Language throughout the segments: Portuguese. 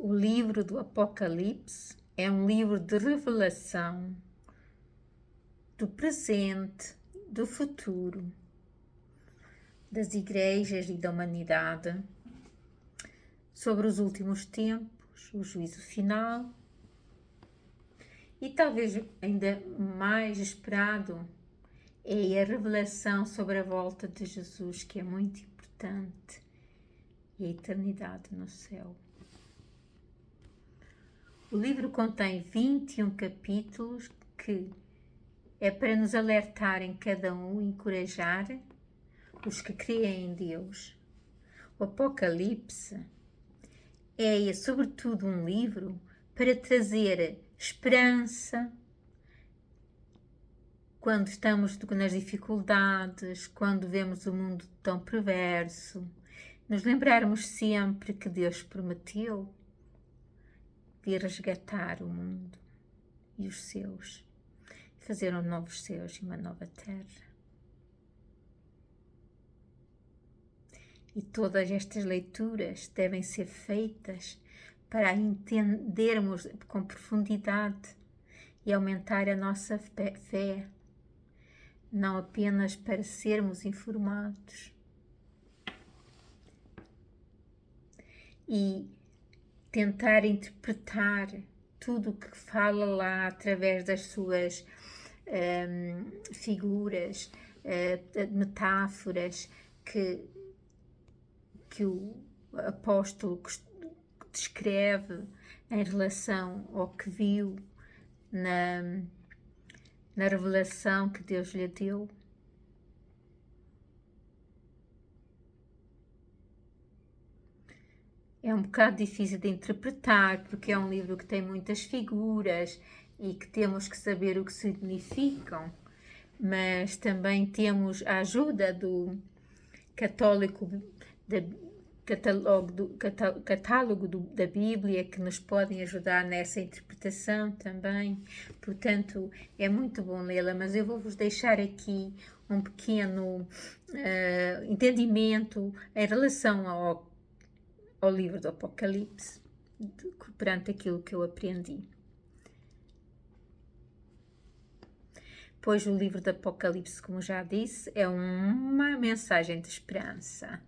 O livro do Apocalipse é um livro de revelação do presente, do futuro, das igrejas e da humanidade, sobre os últimos tempos, o juízo final e talvez ainda mais esperado é a revelação sobre a volta de Jesus, que é muito importante, e a eternidade no céu. O livro contém 21 capítulos que é para nos alertar em cada um, encorajar os que creem em Deus. O Apocalipse é, sobretudo, um livro para trazer esperança quando estamos nas dificuldades, quando vemos o mundo tão perverso, nos lembrarmos sempre que Deus prometeu de resgatar o mundo e os seus, fazer um novos céus e uma nova terra. E todas estas leituras devem ser feitas para entendermos com profundidade e aumentar a nossa fé, não apenas para sermos informados. E tentar interpretar tudo o que fala lá através das suas figuras, metáforas que o apóstolo descreve em relação ao que viu na revelação que Deus lhe deu. É um bocado difícil de interpretar, porque é um livro que tem muitas figuras e que temos que saber o que significam, mas também temos a ajuda do catálogo da Bíblia, que nos podem ajudar nessa interpretação também. Portanto, é muito bom lê-la, mas eu vou-vos deixar aqui um pequeno entendimento em relação ao livro do Apocalipse, perante aquilo que eu aprendi. Pois o livro do Apocalipse, como já disse, é uma mensagem de esperança.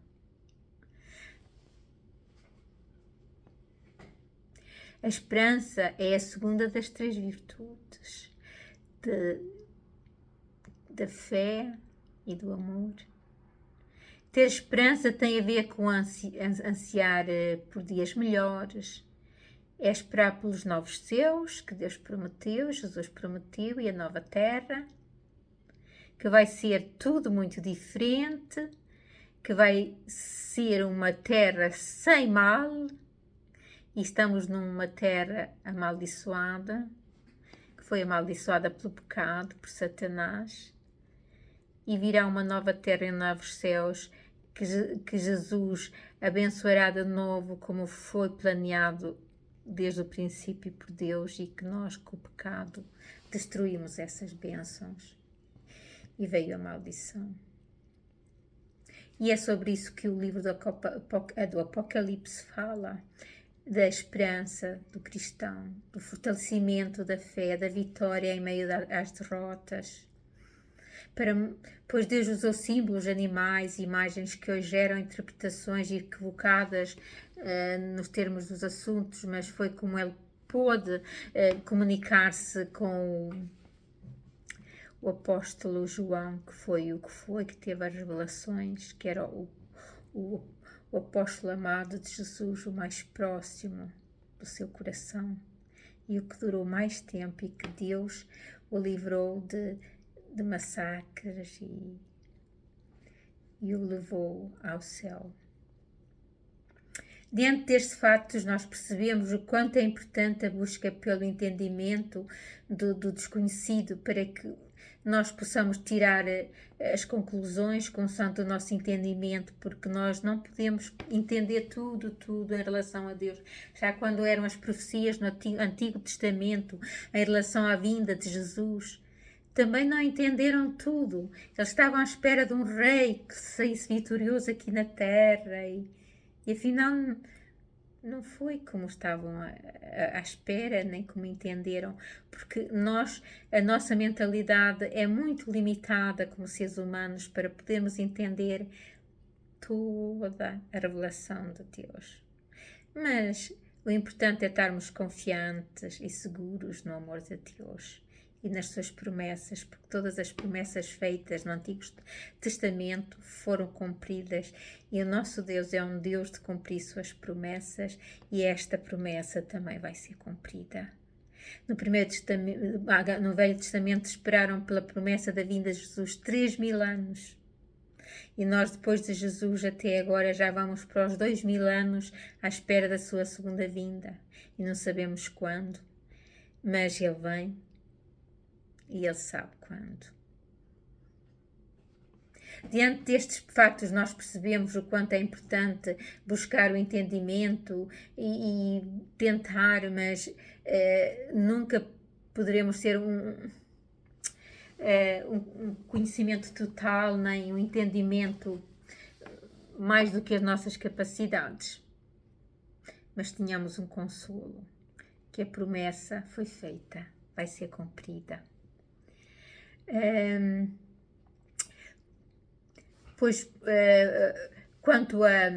A esperança é a segunda das três virtudes da fé e do amor. Ter esperança tem a ver com ansiar por dias melhores, é esperar pelos novos céus que Deus prometeu, Jesus prometeu, e a nova terra, que vai ser tudo muito diferente, que vai ser uma terra sem mal, e estamos numa terra amaldiçoada, que foi amaldiçoada pelo pecado, por Satanás, e virá uma nova terra e novos céus que Jesus abençoará de novo, como foi planeado desde o princípio por Deus, e que nós, com o pecado, destruímos essas bênçãos e veio a maldição. E é sobre isso que o livro do Apocalipse fala, da esperança do cristão, do fortalecimento da fé, da vitória em meio às derrotas. Pois Deus usou símbolos, animais, imagens que hoje geram interpretações equivocadas nos termos dos assuntos, mas foi como ele pôde comunicar-se com o apóstolo João, que foi o que foi, que teve as revelações, que era o apóstolo amado de Jesus, o mais próximo do seu coração, e o que durou mais tempo, e que Deus o livrou de massacres e o levou ao céu. Diante destes fatos, nós percebemos o quanto é importante a busca pelo entendimento do desconhecido, para que nós possamos tirar as conclusões consoante o nosso entendimento, porque nós não podemos entender tudo em relação a Deus. Já quando eram as profecias no Antigo Testamento em relação à vinda de Jesus, também não entenderam tudo. Eles estavam à espera de um rei que saísse vitorioso aqui na terra e afinal não foi como estavam à espera, nem como entenderam, porque a nossa mentalidade é muito limitada como seres humanos para podermos entender toda a revelação de Deus. Mas o importante é estarmos confiantes e seguros no amor de Deus e nas suas promessas, porque todas as promessas feitas no Antigo Testamento foram cumpridas e o nosso Deus é um Deus de cumprir suas promessas e esta promessa também vai ser cumprida. No Velho Testamento esperaram pela promessa da vinda de Jesus 3.000 anos. E nós, depois de Jesus, até agora, já vamos para os 2.000 anos à espera da sua segunda vinda. E não sabemos quando, mas Ele vem e Ele sabe quando. Diante destes factos, nós percebemos o quanto é importante buscar o entendimento e tentar, mas nunca poderemos ter um conhecimento total, nem um entendimento mais do que as nossas capacidades. Mas tínhamos um consolo, que a promessa foi feita, vai ser cumprida. Pois, quanto a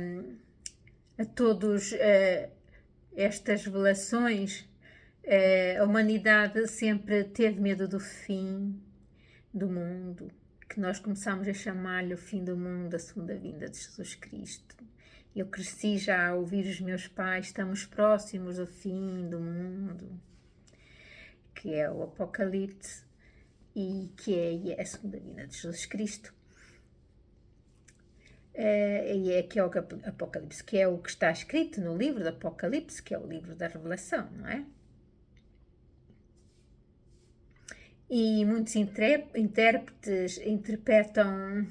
todas estas revelações, a humanidade sempre teve medo do fim do mundo, que nós começamos a chamar-lhe o fim do mundo, a segunda vinda de Jesus Cristo. Eu cresci já a ouvir os meus pais, estamos próximos do fim do mundo, que é o Apocalipse e que é a segunda vinda de Jesus Cristo. Que é o Apocalipse, que é o que está escrito no livro do Apocalipse, que é o livro da Revelação, não é? E muitos intérpretes interpretam,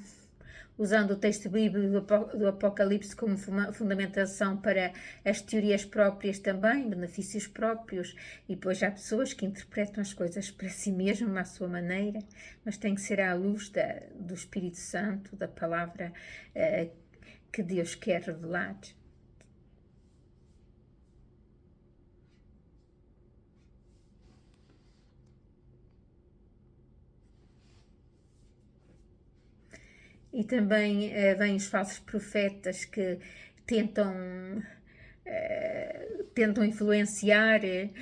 usando o texto bíblico do Apocalipse como fundamentação para as teorias próprias também, benefícios próprios, e depois há pessoas que interpretam as coisas para si mesmas, à sua maneira, mas tem que ser à luz do Espírito Santo, da palavra que Deus quer revelar. E também vêm os falsos profetas que tentam influenciar e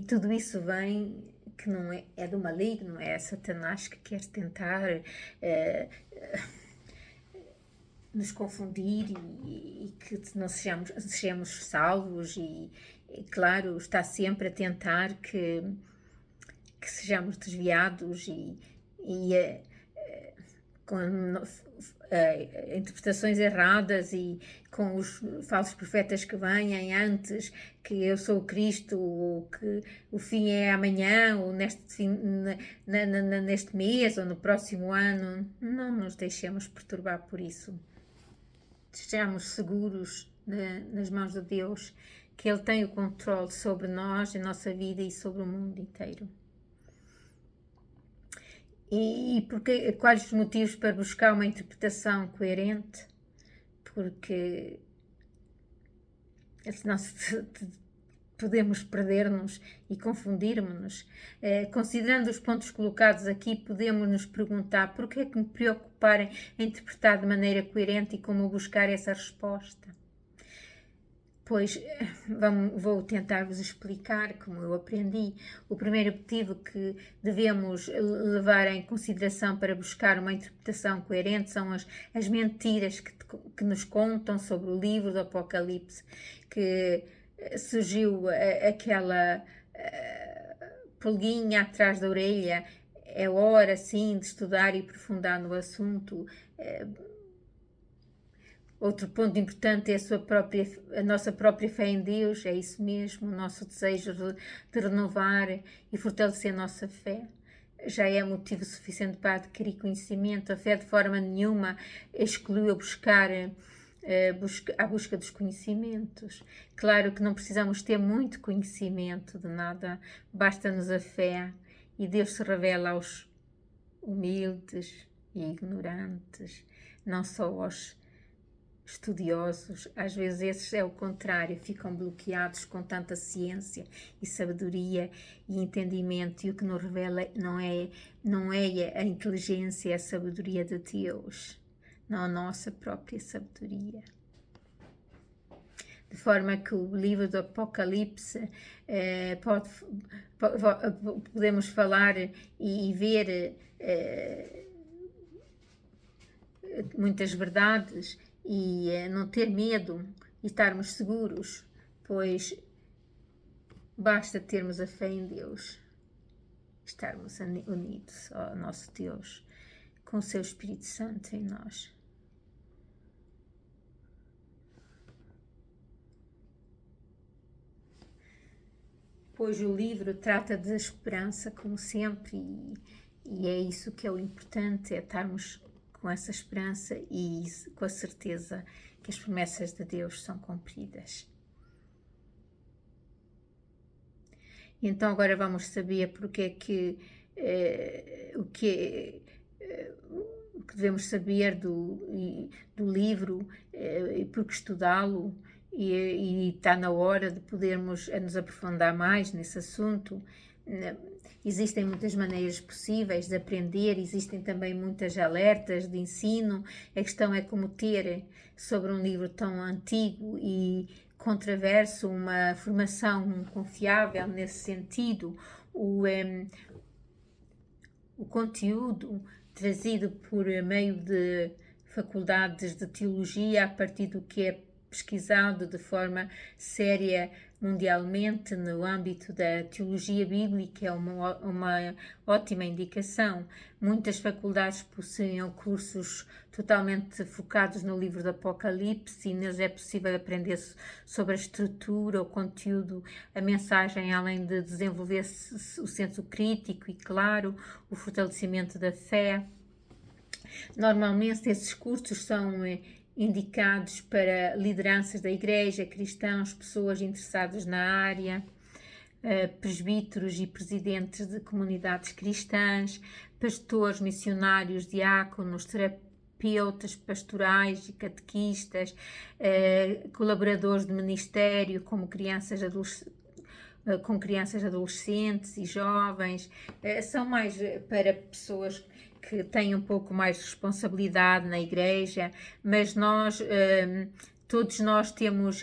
tudo isso vem que não é do maligno, é Satanás que quer tentar nos confundir e que não sejamos salvos e claro, está sempre a tentar que sejamos desviados e com interpretações erradas e com os falsos profetas que vêm antes, que eu sou o Cristo, ou que o fim é amanhã, ou neste mês, ou no próximo ano. Não nos deixemos perturbar por isso. Estejamos seguros nas mãos de Deus, que Ele tem o controle sobre nós, a nossa vida e sobre o mundo inteiro. E quais os motivos para buscar uma interpretação coerente? Porque senão podemos perder-nos e confundirmos-nos. Considerando os pontos colocados aqui, podemos nos perguntar por que é que me preocupar em interpretar de maneira coerente e como buscar essa resposta? Pois vou tentar vos explicar como eu aprendi. O primeiro motivo que devemos levar em consideração para buscar uma interpretação coerente são as mentiras que nos contam sobre o livro do Apocalipse, que surgiu aquela pulguinha atrás da orelha. É hora, sim, de estudar e aprofundar no assunto. Outro ponto importante é a nossa própria fé em Deus, é isso mesmo, o nosso desejo de renovar e fortalecer a nossa fé. Já é motivo suficiente para adquirir conhecimento. A fé de forma nenhuma exclui a busca dos conhecimentos. Claro que não precisamos ter muito conhecimento de nada, basta-nos a fé e Deus se revela aos humildes e ignorantes, não só aos estudiosos, às vezes esses é o contrário, ficam bloqueados com tanta ciência e sabedoria e entendimento, e o que nos revela não é a inteligência, é a sabedoria de Deus, não a nossa própria sabedoria. De forma que o livro do Apocalipse podemos falar e ver muitas verdades e não ter medo e estarmos seguros, pois basta termos a fé em Deus, estarmos unidos ao nosso Deus, com o seu Espírito Santo em nós. Pois o livro trata de esperança, como sempre, e é isso que é o importante, é estarmos com essa esperança e com a certeza que as promessas de Deus são cumpridas. Então agora vamos saber porque é que o que devemos saber do livro e porque estudá-lo, e está na hora de podermos nos aprofundar mais nesse assunto. Existem muitas maneiras possíveis de aprender, existem também muitas alertas de ensino. A questão é como ter sobre um livro tão antigo e controverso uma formação confiável nesse sentido. O conteúdo trazido por meio de faculdades de teologia a partir do que é pesquisado de forma séria mundialmente no âmbito da teologia bíblica é uma ótima indicação. Muitas faculdades possuem cursos totalmente focados no livro do Apocalipse, e neles é possível aprender sobre a estrutura, o conteúdo, a mensagem, além de desenvolver o senso crítico e, claro, o fortalecimento da fé. Normalmente esses cursos são indicados para lideranças da igreja, cristãos, pessoas interessadas na área, presbíteros e presidentes de comunidades cristãs, pastores, missionários, diáconos, terapeutas pastorais e catequistas, colaboradores de ministério, como com crianças, adolescentes e jovens. São mais para pessoas que têm um pouco mais de responsabilidade na igreja, mas todos nós temos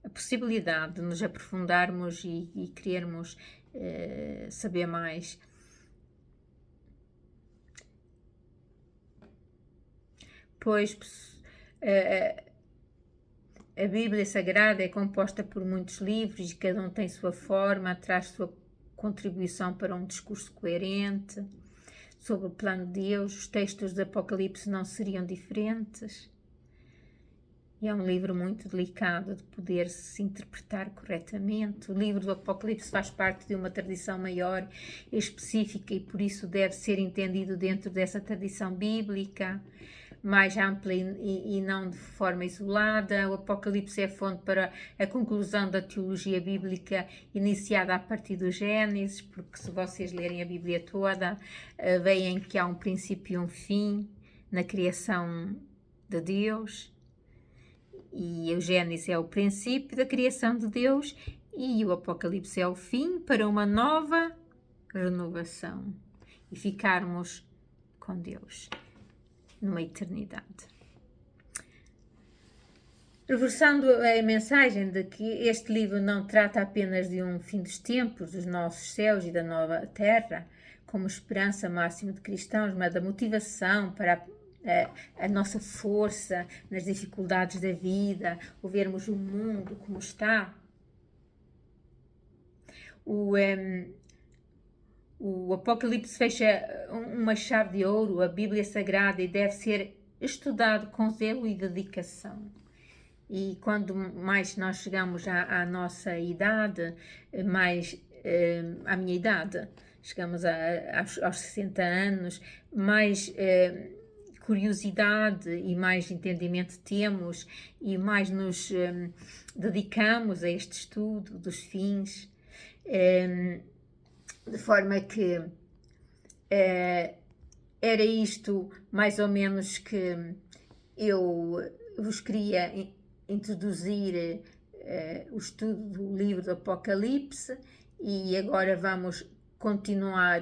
a possibilidade de nos aprofundarmos e querermos saber mais. Pois a Bíblia Sagrada é composta por muitos livros e cada um tem sua forma, traz sua contribuição para um discurso coerente sobre o plano de Deus. Os textos do Apocalipse não seriam diferentes. E é um livro muito delicado de poder-se interpretar corretamente. O livro do Apocalipse faz parte de uma tradição maior e específica e por isso deve ser entendido dentro dessa tradição bíblica mais ampla e não de forma isolada. O Apocalipse é a fonte para a conclusão da teologia bíblica iniciada a partir do Gênesis, porque se vocês lerem a Bíblia toda, veem que há um princípio e um fim na criação de Deus. E o Gênesis é o princípio da criação de Deus e o Apocalipse é o fim para uma nova renovação e ficarmos com Deus numa eternidade. Reforçando a mensagem de que este livro não trata apenas de um fim dos tempos, dos nossos céus e da nova terra, como esperança máxima de cristãos, mas da motivação para a nossa força nas dificuldades da vida, o vermos o mundo como está. O Apocalipse fecha uma chave de ouro, a Bíblia Sagrada, e deve ser estudado com zelo e dedicação. E quando mais nós chegamos à nossa idade, mais à minha idade, chegamos aos 60 anos, mais curiosidade e mais entendimento temos e mais nos dedicamos a este estudo dos fins, de forma que era isto mais ou menos que eu vos queria introduzir o estudo do livro do Apocalipse e agora vamos continuar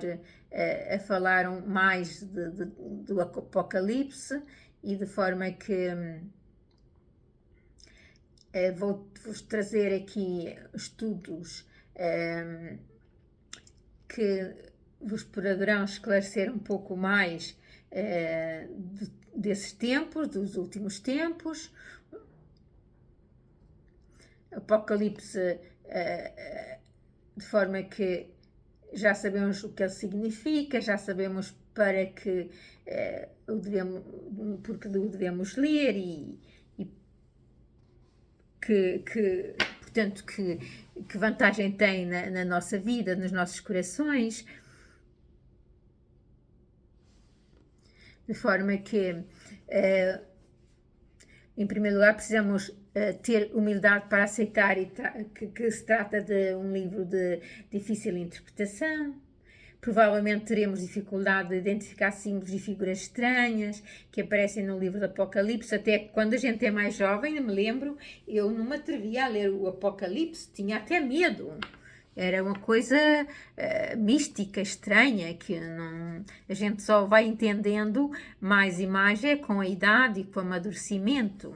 a falar mais do Apocalipse e de forma que vou-vos trazer aqui estudos que vos poderão esclarecer um pouco mais desses tempos, dos últimos tempos. Apocalipse, de forma que já sabemos o que ele significa, já sabemos para que porque o devemos ler e portanto, que vantagem tem na nossa vida, nos nossos corações, de forma que, em primeiro lugar, precisamos ter humildade para aceitar que se trata de um livro de difícil interpretação. Provavelmente teremos dificuldade de identificar símbolos e figuras estranhas que aparecem no livro do Apocalipse. Até quando a gente é mais jovem, me lembro, eu não me atrevia a ler o Apocalipse, tinha até medo. Era uma coisa mística, estranha, que a gente só vai entendendo mais e mais com a idade e com o amadurecimento.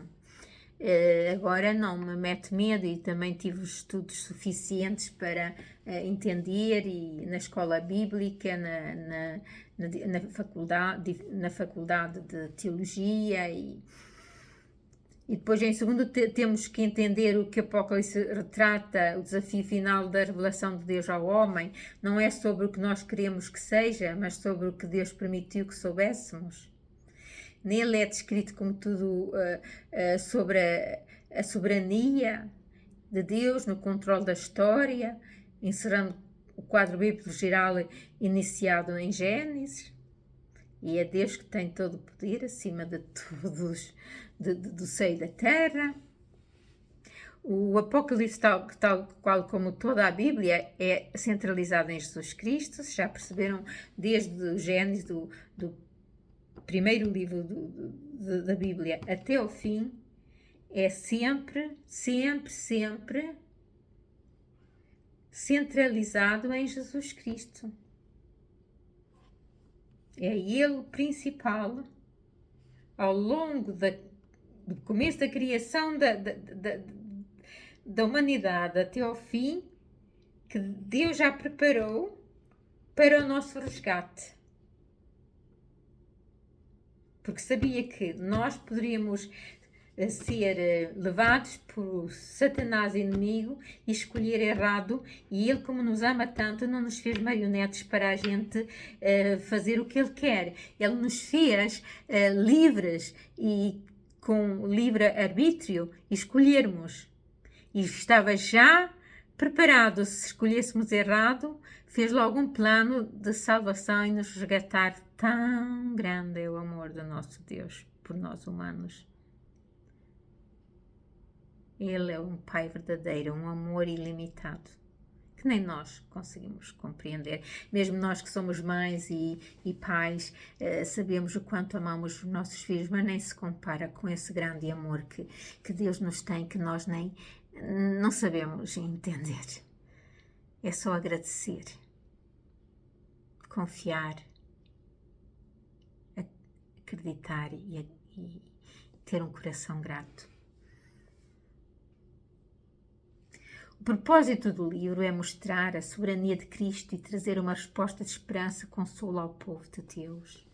Agora não me mete medo e também tive os estudos suficientes para entender e na escola bíblica, na faculdade de teologia e depois em segundo temos que entender o que Apocalipse retrata, o desafio final da revelação de Deus ao homem, não é sobre o que nós queremos que seja, mas sobre o que Deus permitiu que soubéssemos. Nele é descrito como tudo sobre a soberania de Deus no controle da história, encerrando o quadro bíblico geral iniciado em Gênesis. E é Deus que tem todo o poder acima de todos, do céu e da terra. O Apocalipse, tal qual como toda a Bíblia, é centralizado em Jesus Cristo. Já perceberam, desde o Gênesis, do primeiro livro da Bíblia até o fim, é sempre centralizado em Jesus Cristo. É Ele o principal ao longo do começo da criação da humanidade até ao fim, que Deus já preparou para o nosso resgate. Porque sabia que nós poderíamos ser levados por Satanás inimigo e escolher errado, e ele, como nos ama tanto, não nos fez marionetes para a gente fazer o que ele quer. Ele nos fez livres e com livre arbítrio escolhermos. E estava já preparado, se escolhêssemos errado, fez logo um plano de salvação e nos resgatar. Tão grande é o amor do nosso Deus por nós humanos. Ele é um Pai verdadeiro, um amor ilimitado, que nem nós conseguimos compreender. Mesmo nós que somos mães e pais, sabemos o quanto amamos os nossos filhos, mas nem se compara com esse grande amor que Deus nos tem, que nós nem não sabemos entender. É só agradecer, confiar, acreditar e ter um coração grato. O propósito do livro é mostrar a soberania de Cristo e trazer uma resposta de esperança e consolo ao povo de Deus.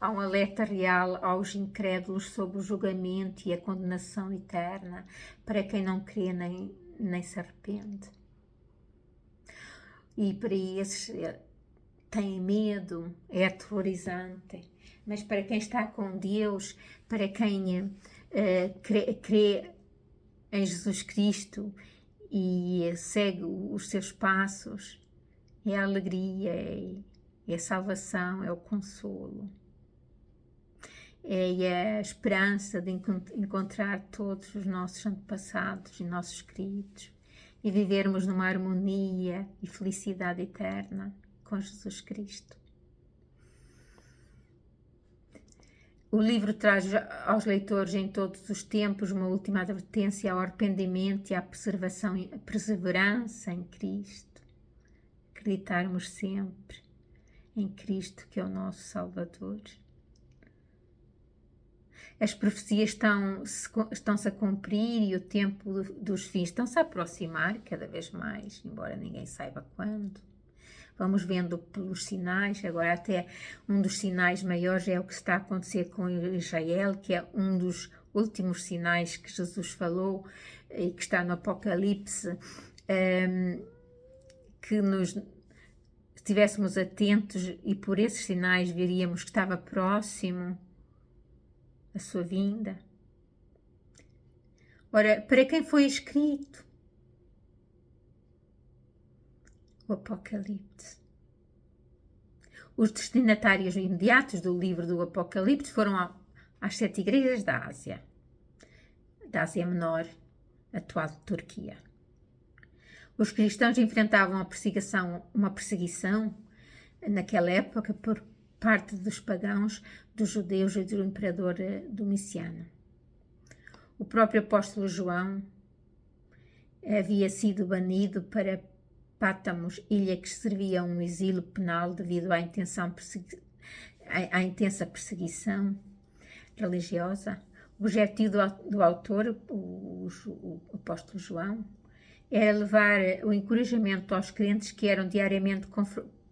Há um alerta real aos incrédulos sobre o julgamento e a condenação eterna para quem não crê nem se arrepende. E para esses têm medo, é aterrorizante, mas para quem está com Deus, para quem crê em Jesus Cristo e segue os seus passos, é a alegria, é a salvação, é o consolo, é a esperança de encontrar todos os nossos antepassados e nossos queridos e vivermos numa harmonia e felicidade eterna com Jesus Cristo. O livro traz aos leitores em todos os tempos uma última advertência ao arrependimento e à perseverança em Cristo. Acreditarmos sempre em Cristo, que é o nosso Salvador. As profecias estão-se a cumprir e o tempo dos fins estão-se a aproximar cada vez mais, embora ninguém saiba quando. Vamos vendo pelos sinais. Agora até um dos sinais maiores é o que está a acontecer com Israel, que é um dos últimos sinais que Jesus falou e que está no Apocalipse, que nos estivéssemos atentos e por esses sinais veríamos que estava próximo a sua vinda. Ora, para quem foi escrito o Apocalipse? Os destinatários imediatos do livro do Apocalipse foram às 7 igrejas da Ásia Menor, atual Turquia. Os cristãos enfrentavam uma perseguição naquela época por parte dos pagãos, dos judeus e do imperador Domiciano. O próprio apóstolo João havia sido banido para Pátamos, ilha que servia a um exílio penal devido à intensa perseguição religiosa. O objetivo do autor, o apóstolo João, era levar o encorajamento aos crentes que eram diariamente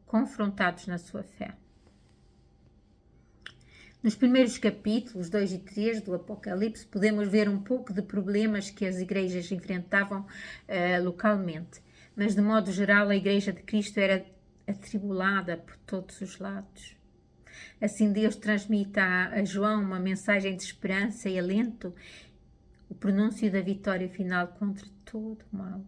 confrontados na sua fé. Nos primeiros capítulos 2 e 3 do Apocalipse podemos ver um pouco de problemas que as igrejas enfrentavam localmente, mas de modo geral a Igreja de Cristo era atribulada por todos os lados. Assim Deus transmite a João uma mensagem de esperança e alento, o pronúncio da vitória final contra todo o mal.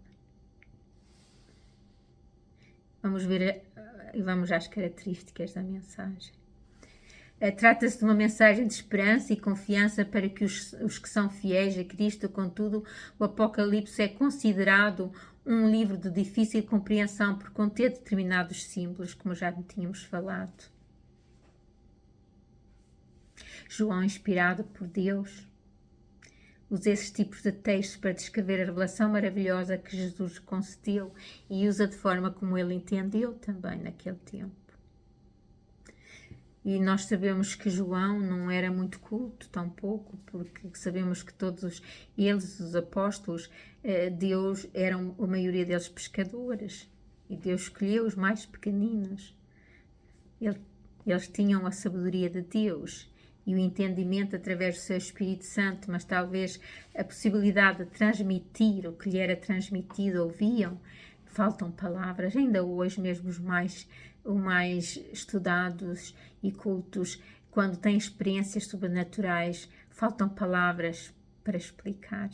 Vamos ver e vamos às características da mensagem. Trata-se de uma mensagem de esperança e confiança para que os que são fiéis a Cristo. Contudo, o Apocalipse é considerado um livro de difícil compreensão por conter determinados símbolos, como já tínhamos falado. João, inspirado por Deus, usa esses tipos de textos para descrever a revelação maravilhosa que Jesus concedeu e usa de forma como ele entendeu também naquele tempo. E nós sabemos que João não era muito culto, tampouco, porque sabemos que todos eles, os apóstolos, Deus, eram a maioria deles pescadores, e Deus escolheu os mais pequeninos. Eles tinham a sabedoria de Deus e o entendimento através do seu Espírito Santo, mas talvez a possibilidade de transmitir o que lhe era transmitido, ouviam, faltam palavras. Ainda hoje mesmo os mais estudados e cultos, quando têm experiências sobrenaturais, faltam palavras para explicar,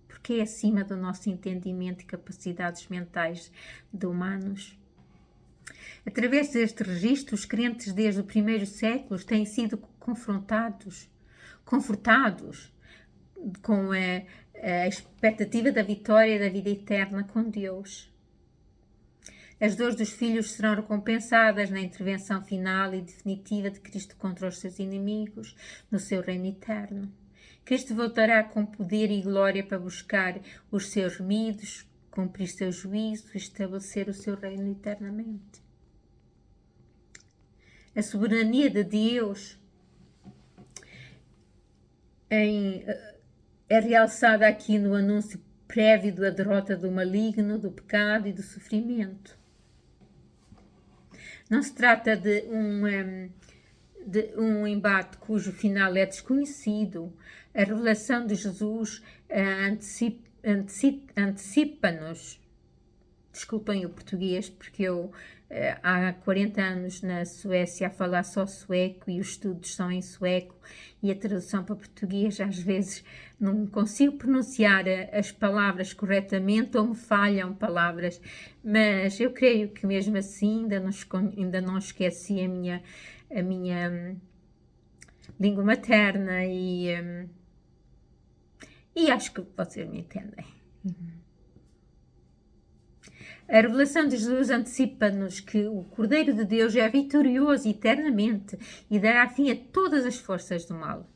porque é acima do nosso entendimento e capacidades mentais de humanos. Através deste registro, os crentes desde os primeiros séculos têm sido confortados com a expectativa da vitória e da vida eterna com Deus. As dores dos filhos serão recompensadas na intervenção final e definitiva de Cristo contra os seus inimigos, no seu reino eterno. Cristo voltará com poder e glória para buscar os seus remidos, cumprir seu juízo e estabelecer o seu reino eternamente. A soberania de Deus é realçada aqui no anúncio prévio da derrota do maligno, do pecado e do sofrimento. Não se trata de um embate cujo final é desconhecido. A revelação de Jesus antecipa-nos. Desculpem o português, porque eu há 40 anos na Suécia a falar só sueco e os estudos são em sueco e a tradução para português às vezes não consigo pronunciar as palavras corretamente ou me falham palavras, mas eu creio que mesmo assim ainda não esqueci a minha língua materna e acho que vocês me entendem. A revelação de Jesus antecipa-nos que o Cordeiro de Deus é vitorioso eternamente e dará fim a todas as forças do mal.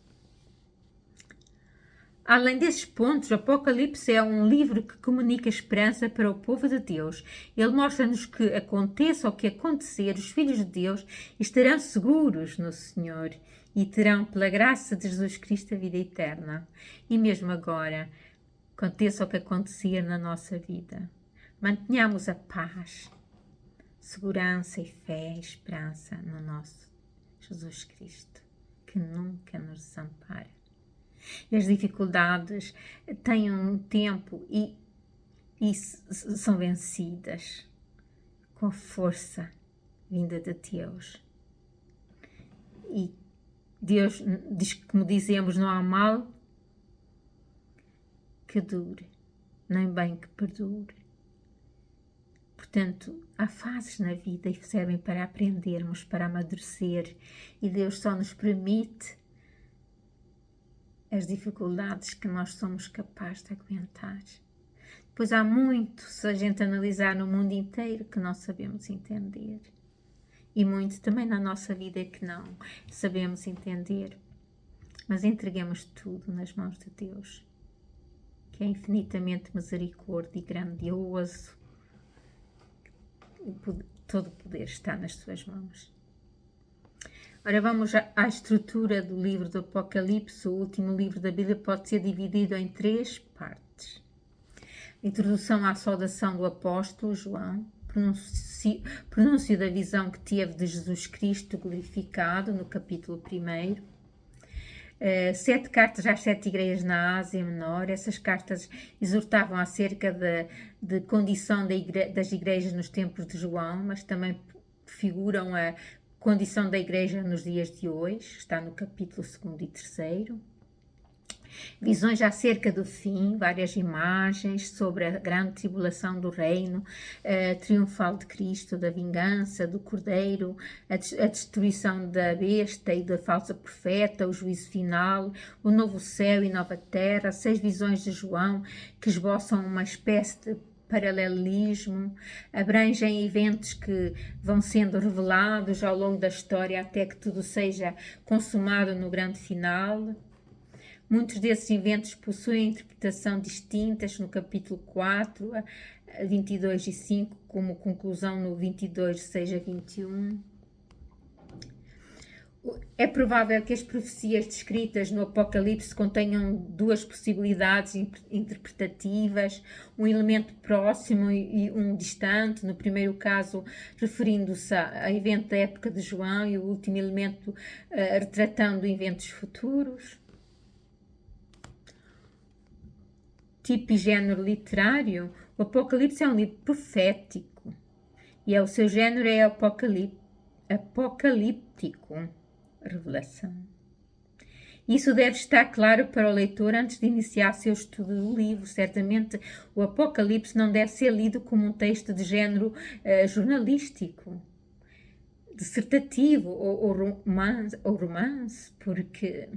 Além desses pontos, o Apocalipse é um livro que comunica esperança para o povo de Deus. Ele mostra-nos que aconteça o que acontecer, os filhos de Deus estarão seguros no Senhor e terão, pela graça de Jesus Cristo, a vida eterna. E mesmo agora, aconteça o que acontecer na nossa vida, mantenhamos a paz, segurança e fé e esperança no nosso Jesus Cristo, que nunca nos desampara. E as dificuldades têm um tempo e são vencidas com a força vinda de Deus. E Deus diz que, como dizemos, não há mal que dure, nem bem que perdure. Portanto, há fases na vida e servem para aprendermos, para amadurecer, e Deus só nos permite as dificuldades que nós somos capazes de aguentar. Pois há muito, se a gente analisar no mundo inteiro, que não sabemos entender. E muito também na nossa vida que não sabemos entender. Mas entreguemos tudo nas mãos de Deus, que é infinitamente misericórdia e grandioso. Todo o poder está nas suas mãos. Ora, vamos à estrutura do livro do Apocalipse. O último livro da Bíblia pode ser dividido em 3 partes. Introdução à saudação do apóstolo João, pronúncio da visão que teve de Jesus Cristo glorificado, no capítulo 1. 7 cartas às 7 igrejas na Ásia Menor. Essas cartas exortavam acerca da condição das igrejas nos tempos de João, mas também figuram a condição da igreja nos dias de hoje. Está no capítulo 2 e 3. Visões acerca do fim, várias imagens sobre a grande tribulação do reino triunfal de Cristo, da vingança, do Cordeiro, a destruição da besta e da falsa profeta, o juízo final, o novo céu e nova terra, 6 visões de João que esboçam uma espécie de paralelismo, abrangem eventos que vão sendo revelados ao longo da história até que tudo seja consumado no grande final. Muitos desses eventos possuem interpretação distintas no capítulo 4, 22 e 5, como conclusão no 22, 6 a 21. É provável que as profecias descritas no Apocalipse contenham 2 possibilidades interpretativas, um elemento próximo e um distante, no primeiro caso referindo-se a evento da época de João e o último elemento retratando eventos futuros. Tipo e género literário, o Apocalipse é um livro profético e o seu género é apocalíptico, revelação. Isso deve estar claro para o leitor antes de iniciar seu estudo do livro. Certamente o Apocalipse não deve ser lido como um texto de género jornalístico, dissertativo ou romance, porque...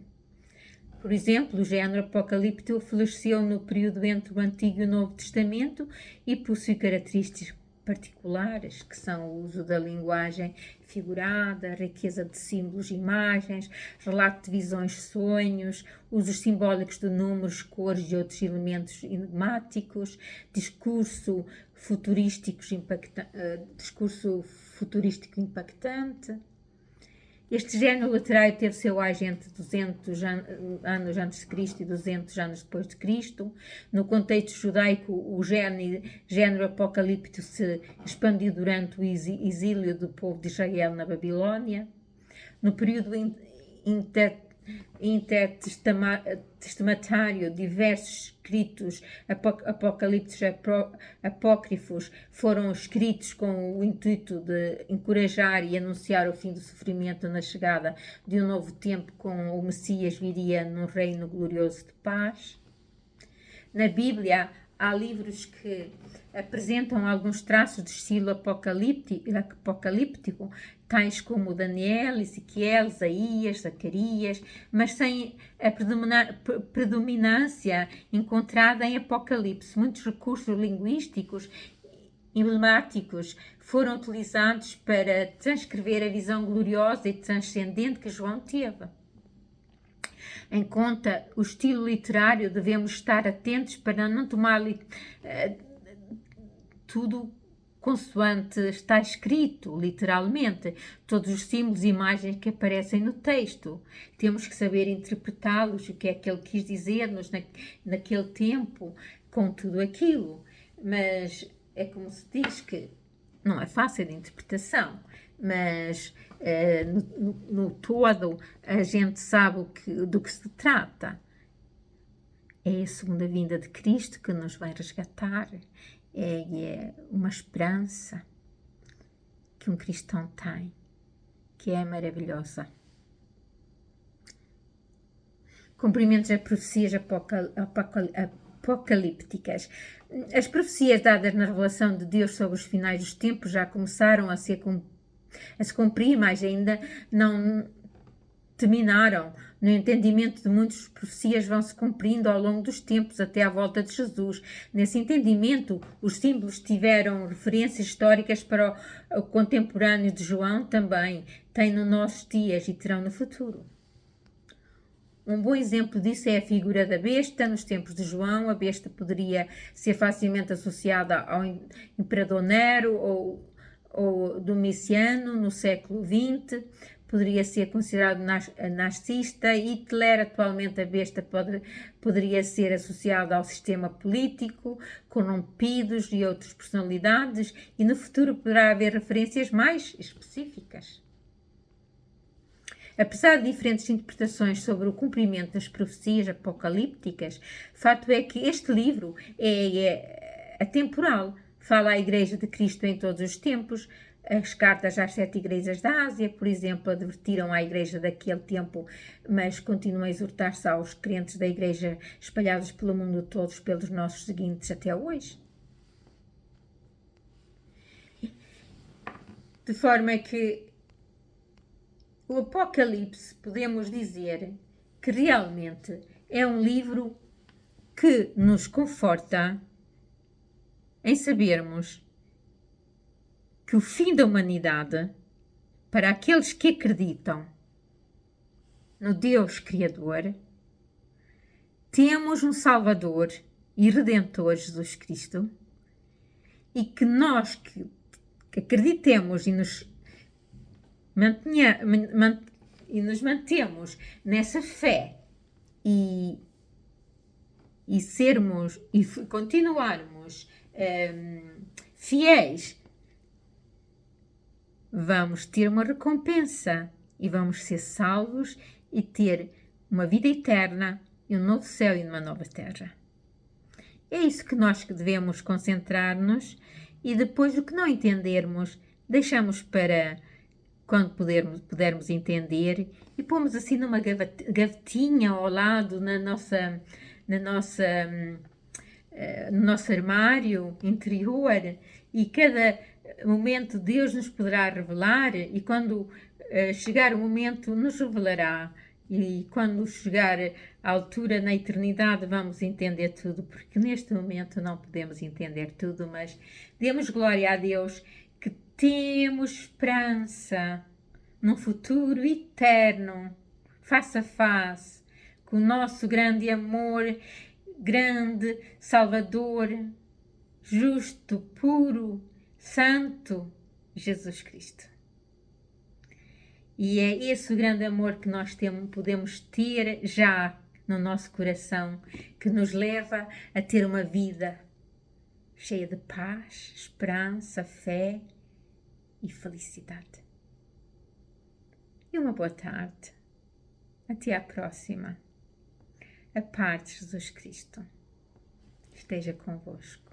Por exemplo, o género apocalíptico floresceu no período entre o Antigo e o Novo Testamento e possui características particulares, que são o uso da linguagem figurada, a riqueza de símbolos e imagens, relato de visões, sonhos, usos simbólicos de números, cores e outros elementos enigmáticos, discurso futurístico impactante. Este género literário teve seu auge entre 200 anos antes de Cristo e 200 anos depois de Cristo. No contexto judaico, o género apocalíptico se expandiu durante o exílio do povo de Israel na Babilônia. No período intertestamentário, diversos escritos apócrifos foram escritos com o intuito de encorajar e anunciar o fim do sofrimento na chegada de um novo tempo, com o Messias viria num reino glorioso de paz. Na Bíblia há livros que apresentam alguns traços de estilo apocalíptico, tais como Daniel, Ezequiel, Isaías, Zacarias, mas sem a predominância encontrada em Apocalipse. Muitos recursos linguísticos emblemáticos foram utilizados para transcrever a visão gloriosa e transcendente que João teve. Em conta o estilo literário, devemos estar atentos para não tomar tudo consoante está escrito, literalmente, todos os símbolos e imagens que aparecem no texto. Temos que saber interpretá-los, o que é que ele quis dizer-nos naquele tempo, com tudo aquilo. Mas é como se diz que não é fácil de interpretação, mas no todo a gente sabe do que se trata. É a segunda vinda de Cristo que nos vai resgatar. É uma esperança que um cristão tem, que é maravilhosa. Cumprimentos das profecias apocalípticas. As profecias dadas na revelação de Deus sobre os finais dos tempos já começaram a se cumprir, mas ainda não terminaram. No entendimento de muitos, profecias vão se cumprindo ao longo dos tempos até à volta de Jesus. Nesse entendimento, os símbolos tiveram referências históricas para o contemporâneo de João também, têm nos nossos dias e terão no futuro. Um bom exemplo disso é a figura da besta. Nos tempos de João, a besta poderia ser facilmente associada ao imperador Nero ou Domiciano no século XX. Poderia ser considerado narcisista. Hitler, atualmente a besta poderia ser associada ao sistema político, corrompidos e outras personalidades, e no futuro poderá haver referências mais específicas. Apesar de diferentes interpretações sobre o cumprimento das profecias apocalípticas, fato é que este livro é atemporal. Fala à Igreja de Cristo em todos os tempos. As cartas às 7 igrejas da Ásia, por exemplo, advertiram à Igreja daquele tempo, mas continuam a exortar-se aos crentes da Igreja espalhados pelo mundo todo, pelos nossos seguintes até hoje. De forma que o Apocalipse, podemos dizer que realmente é um livro que nos conforta em sabermos que o fim da humanidade, para aqueles que acreditam no Deus Criador, temos um Salvador e Redentor, Jesus Cristo, e que nós que acreditemos e nos mantemos nessa fé e sermos e continuarmos fiéis, vamos ter uma recompensa e vamos ser salvos e ter uma vida eterna e um novo céu e uma nova terra. É isso que nós devemos concentrar-nos, e depois o que não entendermos deixamos para quando pudermos entender, e pomos assim numa gavetinha ao lado no nosso armário interior, e cada momento Deus nos poderá revelar, e quando chegar o momento nos revelará, e quando chegar à altura na eternidade vamos entender tudo, porque neste momento não podemos entender tudo, mas demos glória a Deus que temos esperança num futuro eterno, face a face, com o nosso grande amor, grande Salvador, justo, puro, santo, Jesus Cristo. E é esse o grande amor que nós podemos ter já no nosso coração, que nos leva a ter uma vida cheia de paz, esperança, fé e felicidade. E uma boa tarde. Até à próxima. A paz de Jesus Cristo esteja convosco.